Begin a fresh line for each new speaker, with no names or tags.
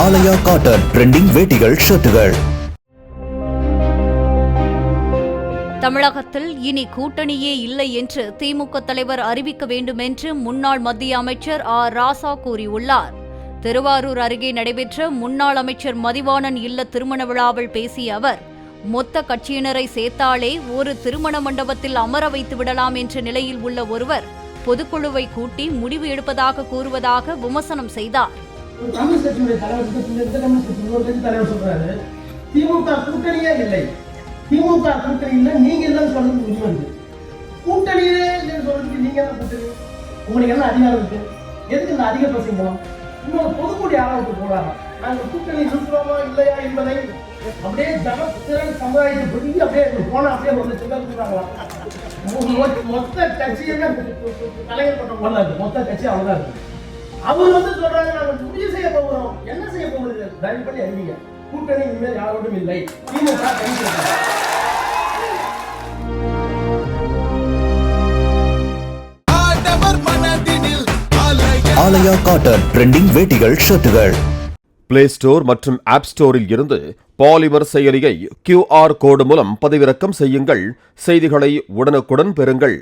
ஆலயா cotton trending வேட்டிகள் ஷர்ட்டுகள்.
தமிழகத்தில் இனி கூட்டணியே இல்லை என்று திமுக தலைவர் அறிவிக்க வேண்டும் என்று முன்னாள் மத்திய அமைச்சர் ராசா கூறியுள்ளார். திருவாரூர் அருகே நடைபெற்ற முன்னாள் அமைச்சர் மதிவாணன் இல்ல திருமண விழாவில் பேசிய அவர், மொத்த கட்சியினரை சேர்த்தாலே ஒரு திருமண மண்டபத்தில் அமர வைத்து விடலாம் என்ற நிலையில் உள்ள ஒருவர் பொதுக்குழுவை கூட்டி முடிவு எடுப்பதாக கூறுவதாக விமர்சனம் செய்தார்.
திமுக கூட்டணியில நீங்க எல்லாம் சொல்றது உண்மை. கூட்டணியிலே சொல்றதுக்கு நீங்க என்ன கூட்டணி? உங்களுக்கு என்ன அதிகாரம் இருக்கு? எதுக்கு இந்த அதிக பிரசங்கம்? இன்னொரு பொதுக்கூடி ஆராய்ச்சி போறாங்க. நாங்கள் கூட்டணி இருக்கிறோமா இல்லையா என்பதை அப்படியே ஜனத்திறன் சமுதாயத்தை புரிஞ்சு அப்படியே போனா அப்படியே ஒரு சொல்றாங்களா? மொத்த கட்சியுமே கலைஞர் பட்டம் பண்ணாது. மொத்த கட்சி அவ்வளவுதான் இருக்கு. அவர் சொல்றாங்க நாங்கள் முடிவு செய்ய போகிறோம். என்ன செய்ய போகிறது? தயவு பண்ணி அறிவிங்க. கூட்டணி இனிமேல் யாரோடும் இல்லை. திமுக
ஆலயா காட்டன் ட்ரெண்டிங் வேட்டிகள் ஷர்ட்டுகள்.
பிளே ஸ்டோர் மற்றும் ஆப் ஸ்டோரில் இருந்து பாலிமர் செயலியை QR கோடு மூலம் பதிவிறக்கம் செய்யுங்கள். செய்திகளை உடனுக்குடன் பெறுங்கள்.